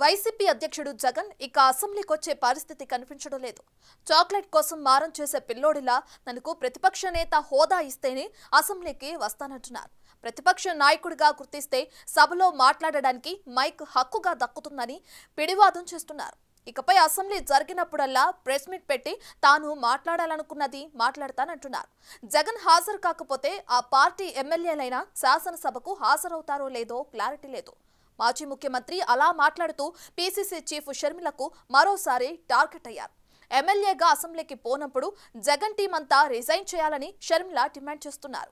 YCP అధ్యక్షుడు జగన్ ఇక అసెంబ్లీకొచ్చే పరిస్థితి కనిపించడం లేదు. చాక్లెట్ కోసం మారం చేసే పిల్లోడిలా తనకు ప్రతిపక్ష నేత హోదా ఇస్తేనే అసెంబ్లీకి వస్తానంటున్నారు. ప్రతిపక్ష నాయకుడిగా గుర్తిస్తే సభలో మాట్లాడడానికి మైక్ హక్కుగా దక్కుతుందని పిడివాదం చేస్తున్నారు. ఇకపై అసెంబ్లీ జరిగినప్పుడల్లా ప్రెస్ మీట్ పెట్టి తాను మాట్లాడాలనుకున్నది మాట్లాడతానంటున్నారు. జగన్ హాజరు కాకపోతే ఆ పార్టీ ఎమ్మెల్యేలైనా శాసనసభకు హాజరవుతారో లేదో క్లారిటీ లేదు. మాజీ ముఖ్యమంత్రి అలా మాట్లాడుతూ పీసీసీ చీఫ్ షర్మిలకు మరోసారి టార్గెట్ అయ్యారు. ఎమ్మెల్యేగా అసెంబ్లీకి పోనప్పుడు జగన్ టీం అంతా రిజైన్ చేయాలని షర్మిల డిమాండ్ చేస్తున్నారు.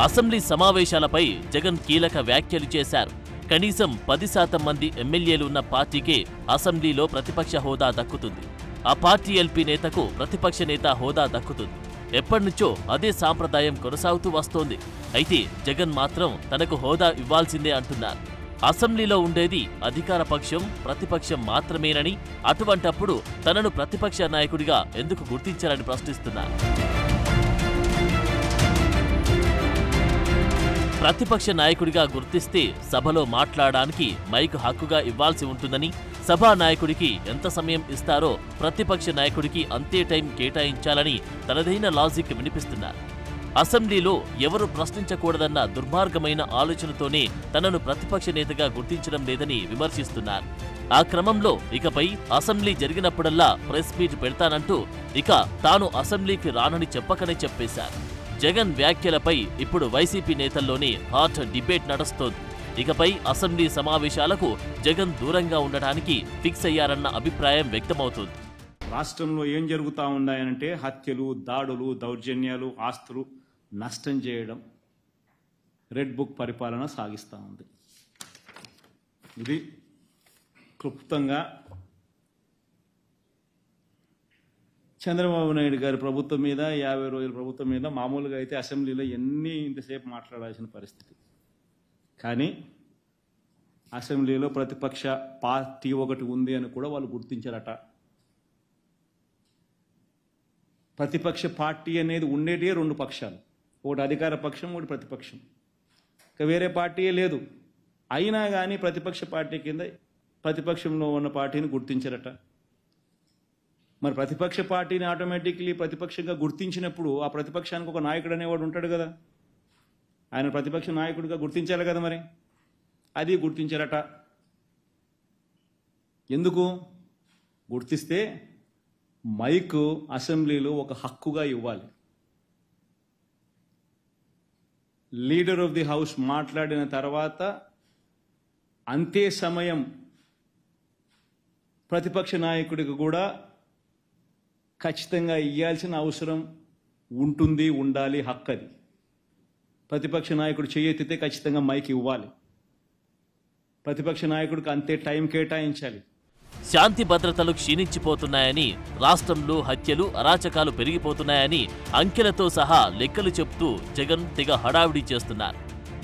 అసెంబ్లీ సమావేశాలపై జగన్ కీలక వ్యాఖ్యలు చేశారు. కనీసం 10% మంది ఎమ్మెల్యేలు ఉన్న పార్టీకే అసెంబ్లీలో ప్రతిపక్ష హోదా దక్కుతుంది. ఆ పార్టీ ఎల్పీ నేతకు ప్రతిపక్ష నేత హోదా దక్కుతుంది. ఎప్పటినుంచో అదే సాంప్రదాయం కొనసాగుతూ వస్తోంది. అయితే జగన్ మాత్రం తనకు హోదా ఇవ్వాల్సిందే అంటున్నారు. అసెంబ్లీలో ఉండేది అధికార పక్షం, ప్రతిపక్షం మాత్రమేనని, అటువంటప్పుడు తనను ప్రతిపక్ష నాయకుడిగా ఎందుకు గుర్తించారని ప్రశ్నిస్తున్నారు. ప్రతిపక్ష నాయకుడిగా గుర్తిస్తే సభలో మాట్లాడడానికి మైక్ హక్కుగా ఇవ్వాల్సి ఉంటుందని, సభా నాయకుడికి ఎంత సమయం ఇస్తారో ప్రతిపక్ష నాయకుడికి అంతే టైం కేటాయించాలని తనదైన లాజిక్ వినిపిస్తున్నారు. అసెంబ్లీలో ఎవరు ప్రశ్నించకూడదన్న దుర్మార్గమైన ఆలోచనతోనే తనను ప్రతిపక్ష నేతగా గుర్తించడం లేదని విమర్శిస్తున్నారు. ఆ క్రమంలో ఇకపై అసెంబ్లీ జరిగినప్పుడల్లా ప్రెస్ మీట్ పెడతానంటూ ఇక తాను అసెంబ్లీకి రానని చెప్పకనే చెప్పేశారు. జగన్ వ్యాఖ్యలపై ఇప్పుడు వైసీపీ నేతల్లోనే హాట్ డిబేట్ నడుస్తోంది. ఇకపై అసెంబ్లీ సమావేశాలకు జగన్ దూరంగా ఉండటానికి ఫిక్స్ అయ్యారన్న అభిప్రాయం వ్యక్తమవుతోంది. రాష్ట్రంలో ఏం జరుగుతూ ఉన్నాయనంటే హత్యలు, దాడులు, దౌర్జన్యాలు, ఆస్తులు నష్టం చేయడం, రెడ్ బుక్ పరిపాలన సాగిస్తూ ఉంది. ఇది క్లుప్తంగా చంద్రబాబు నాయుడు గారి ప్రభుత్వం మీద, 50 రోజుల ప్రభుత్వం మీద మామూలుగా అయితే అసెంబ్లీలో ఇంతసేపు మాట్లాడాల్సిన పరిస్థితి. కానీ అసెంబ్లీలో ప్రతిపక్ష పార్టీ ఒకటి ఉంది అని కూడా వాళ్ళు గుర్తించారట. ప్రతిపక్ష పార్టీ అనేది ఉండేటే 2 పక్షాలు, ఒకటి అధికార పక్షం, ఒకటి ప్రతిపక్షం. ఇక వేరే పార్టీయే లేదు. అయినా కానీ ప్రతిపక్ష పార్టీ కింద ప్రతిపక్షంలో ఉన్న పార్టీని గుర్తించారట. మరి ప్రతిపక్ష పార్టీని ఆటోమేటిక్లీ ప్రతిపక్షంగా గుర్తించినప్పుడు ఆ ప్రతిపక్షానికి ఒక నాయకుడు అనేవాడు ఉంటాడు కదా, ఆయన ప్రతిపక్ష నాయకుడిగా గుర్తించాలి కదా. మరి అది గుర్తించారట. ఎందుకు గుర్తిస్తే మైక్ అసెంబ్లీలో ఒక హక్కుగా ఇవ్వాలి. లీడర్ ఆఫ్ ది హౌస్ మాట్లాడిన తర్వాత అంతే సమయం ప్రతిపక్ష నాయకుడికి కూడా ఖచ్చితంగా ఇవ్వాల్సిన అవసరం ఉంటుంది, ఉండాలి, హక్కు అది. ప్రతిపక్ష నాయకుడు చేయెత్తితే ఖచ్చితంగా మైక్ ఇవ్వాలి. ప్రతిపక్ష నాయకుడికి అంతే టైం కేటాయించాలి. శాంతి భద్రతలు క్షీణించిపోతున్నాయని, రాష్ట్రంలో హత్యలు, అరాచకాలు పెరిగిపోతున్నాయని అంకెలతో సహా లెక్కలు చెప్తూ జగన్ తెగ హడావిడి చేస్తున్నారు.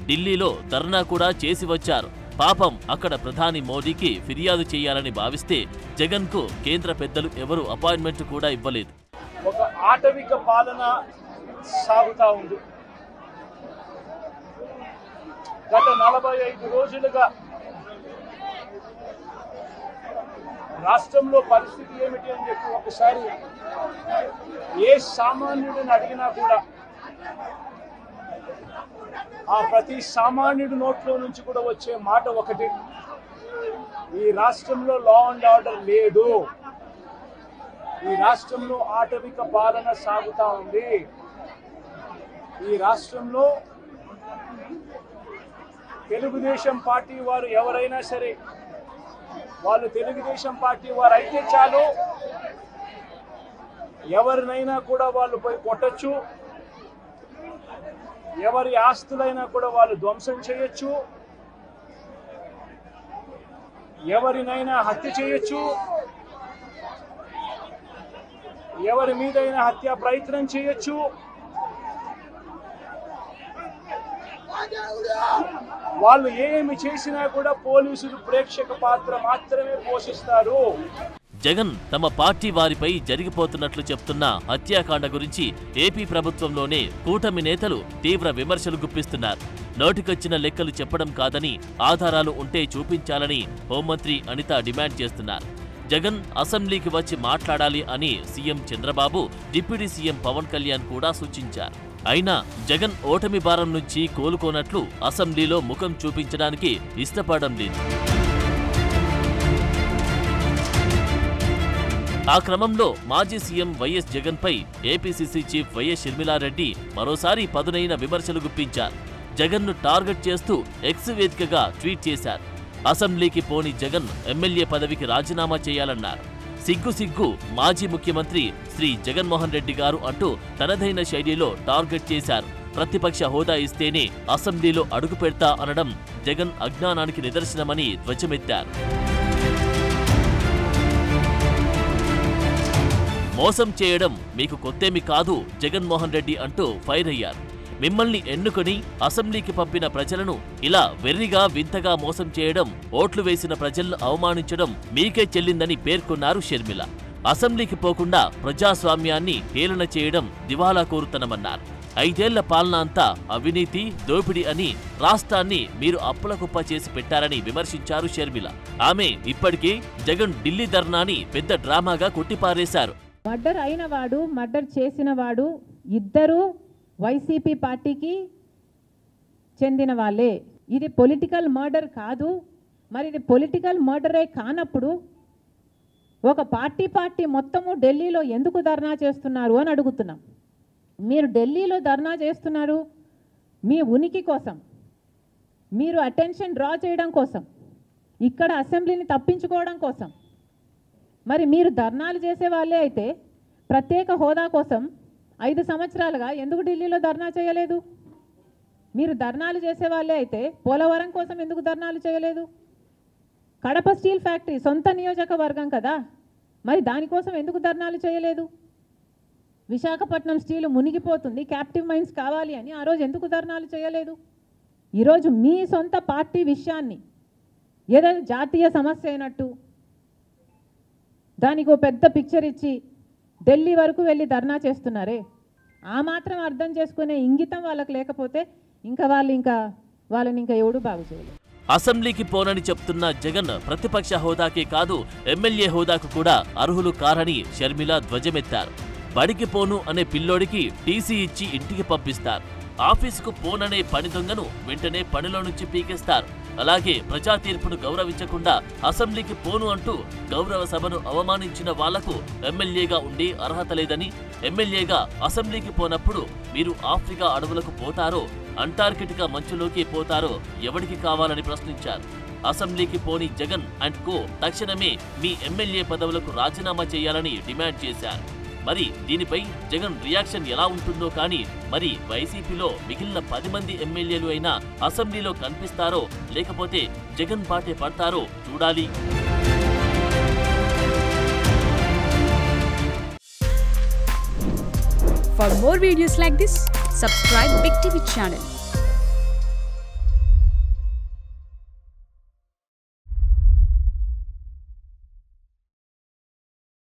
ఢిల్లీలో ధర్నా కూడా చేసి వచ్చారు. పాపం అక్కడ ప్రధాని మోడీకి ఫిర్యాదు చేయాలని భావిస్తే జగన్కు కేంద్ర పెద్దలు ఎవరు అపాయింట్మెంట్ కూడా ఇవ్వలేదు. ఒక ఆటవిక పాలన సాగుతా ఉంది. గత 45 రోజులుగా రాష్ట్రంలో పరిస్థితి ఏమిటి అని చెప్పి ఒకసారి ఏ సామాన్యుడిని అడిగినా కూడా ఆ ప్రతి సామాన్యుడి నోట్లో నుంచి కూడా వచ్చే మాట ఒకటి: ఈ రాష్ట్రంలో లా అండ్ ఆర్డర్ లేదు, ఈ రాష్ట్రంలో ఆటవిక పాలన సాగుతా ఉంది, ఈ రాష్ట్రంలో తెలుగుదేశం పార్టీ వారు ఎవరైనా సరే వాళ్ళు తెలుగుదేశం పార్టీ వారు అయితే చాలు, ఎవరినైనా కూడా వాళ్ళు పోయి కొట్టచ్చు, ఎవరి ఆస్తులైనా కూడా వాళ్ళు ధ్వంసం చేయొచ్చు, ఎవరినైనా హత్య చేయొచ్చు, ఎవరి మీదైనా హత్యా ప్రయత్నం చేయొచ్చు. వాళ్ళు ఏమి చేసినా కూడా పోలీసులు ప్రేక్షక పాత్ర మాత్రమే పోషిస్తారు. జగన్ తమ పార్టీ వారిపై జరిగిపోతున్నట్లు చెప్తున్న హత్యాకాండ గురించి ఏపీ ప్రభుత్వంలోనే కూటమి నేతలు తీవ్ర విమర్శలు గుప్పిస్తున్నారు. నోటికొచ్చిన లెక్కలు చెప్పడం కాదని ఆధారాలు ఉంటే చూపించాలని హోంమంత్రి అనిత డిమాండ్ చేస్తున్నారు. జగన్ అసెంబ్లీకి వచ్చి మాట్లాడాలి అని CM Chandrababu, deputy CM Pawan Kalyan కూడా సూచించారు. అయినా జగన్ ఓటమి భారం నుంచి కోలుకోనట్లు అసెంబ్లీలో ముఖం చూపించడానికి ఇష్టపడడం లేదు. ఆ క్రమంలో మాజీ సీఎం వైఎస్ జగన్పై ఏపీసీసీ చీఫ్ వైఎస్ షర్మిలారెడ్డి మరోసారి పదునైన విమర్శలు గుప్పించారు. జగన్ను టార్గెట్ చేస్తూ ఎక్స్ వేదికగా ట్వీట్ చేశారు. అసెంబ్లీకి పోని జగన్ ఎమ్మెల్యే పదవికి రాజీనామా చేయాలన్నారు. సిగ్గు మాజీ ముఖ్యమంత్రి శ్రీ జగన్మోహన్ రెడ్డి గారు అంటూ తనదైన శైలిలో టార్గెట్ చేశారు. ప్రతిపక్ష హోదా ఇస్తేనే అసెంబ్లీలో అడుగు పెడతా అనడం జగన్ అజ్ఞానానికి నిదర్శనమని ధ్వజమెత్తారు. మోసం చేయడం మీకు కొత్తేమి కాదు జగన్మోహన్ రెడ్డి అంటూ ఫైర్ అయ్యారు. మిమ్మల్ని ఎన్నుకొని అసెంబ్లీకి పంపిన ప్రజలను ఇలా వెర్రిగా వింతగా మోసం చేయడం, ఓట్లు వేసిన ప్రజలను అవమానించడం మీకే చెల్లిందని పేర్కొన్నారు షర్మిల. అసెంబ్లీకి పోకుండా ప్రజాస్వామ్యాన్ని హేళన చేయడం దివాలా కోరుతనమన్నారు. 5 ఏళ్ల పాలన అంతా అవినీతి, దోపిడీ అని రాష్ట్రాన్ని మీరు అప్పులకుప్ప చేసి పెట్టారని విమర్శించారు షర్మిల. ఆమె ఇప్పటికే జగన్ ఢిల్లీ ధర్నాని పెద్ద డ్రామాగా కొట్టిపారేశారు. మర్డర్ అయిన వాడు, మర్డర్ చేసిన వాడు ఇద్దరు వైసీపీ పార్టీకి చెందిన వాళ్ళే. ఇది పొలిటికల్ మర్డర్ కాదు. మరి ఇది పొలిటికల్ మర్డరే కానప్పుడు ఒక పార్టీ మొత్తము ఢిల్లీలో ఎందుకు ధర్నా చేస్తున్నారు అని అడుగుతున్నాం. మీరు ఢిల్లీలో ధర్నా చేస్తున్నారు మీ ఉనికి కోసం, మీరు అటెన్షన్ డ్రా చేయడం కోసం, ఇక్కడ అసెంబ్లీని తప్పించుకోవడం కోసం. మరి మీరు ధర్నాలు చేసే వాళ్ళే అయితే ప్రత్యేక హోదా కోసం 5 సంవత్సరాలుగా ఎందుకు ఢిల్లీలో ధర్నా చేయలేదు? మీరు ధర్నాలు చేసే వాళ్ళే అయితే పోలవరం కోసం ఎందుకు ధర్నాలు చేయలేదు? కడప స్టీల్ ఫ్యాక్టరీ సొంత నియోజకవర్గం కదా, మరి దానికోసం ఎందుకు ధర్నాలు చేయలేదు? విశాఖపట్నం స్టీలు మునిగిపోతుంది, క్యాప్టివ్ మైన్స్ కావాలి అని ఆ రోజు ఎందుకు ధర్నాలు చేయలేదు? ఈరోజు మీ సొంత పార్టీ విషయాన్ని ఏదో జాతీయ సమస్య అయినట్టు దానికి ఓ పెద్ద పిక్చర్ ఇచ్చి ఢిల్లీ వరకు వెళ్ళి ధర్నా చేస్తున్నారే. ఆ మాత్రం అర్థం చేసుకునే ఇంగితం వాళ్ళకు లేకపోతే వాళ్ళని ఇంకా ఎవడు బాగు చేయలేదు. అసెంబ్లీకి పోనని చెప్తున్న జగన్ ప్రతిపక్ష హోదాకే కాదు ఎమ్మెల్యే హోదాకు కూడా అర్హులు కారని షర్మిల ధ్వజమెత్తారు. బడికి పోను అనే పిల్లోడికి టీసీ ఇచ్చి ఇంటికి పంపిస్తారు. ఆఫీసుకు పోననే పని దొంగను వెంటనే పనిలో నుంచి పీకేస్తారు. అలాగే ప్రజా తీర్పును గౌరవించకుండా అసెంబ్లీకి పోను అంటూ గౌరవ సభను అవమానించిన వాళ్లకు ఎమ్మెల్యేగా ఉండి అర్హత లేదని, ఎమ్మెల్యేగా అసెంబ్లీకి పోనప్పుడు మీరు ఆఫ్రికా అడవులకు పోతారో, అంటార్కిటికా మంచులోకి పోతారో ఎవడికి కావాలని ప్రశ్నించారు. అసెంబ్లీకి పోని జగన్ అండ్ కో తక్షణమే మీ ఎమ్మెల్యే పదవులకు రాజీనామా చేయాలని డిమాండ్ చేశారు. మరి దీనిపై జగన్ రియాక్షన్ ఎలా ఉంటుందో కానీ, మరి వైసీపీలో మిగిలిన 10 మంది ఎమ్మెల్యేలు అయినా అసెంబ్లీలో కనిపిస్తారో లేకపోతే జగన్ బాటే పడతారో చూడాలి. For more videos like this, subscribe Big TV channel.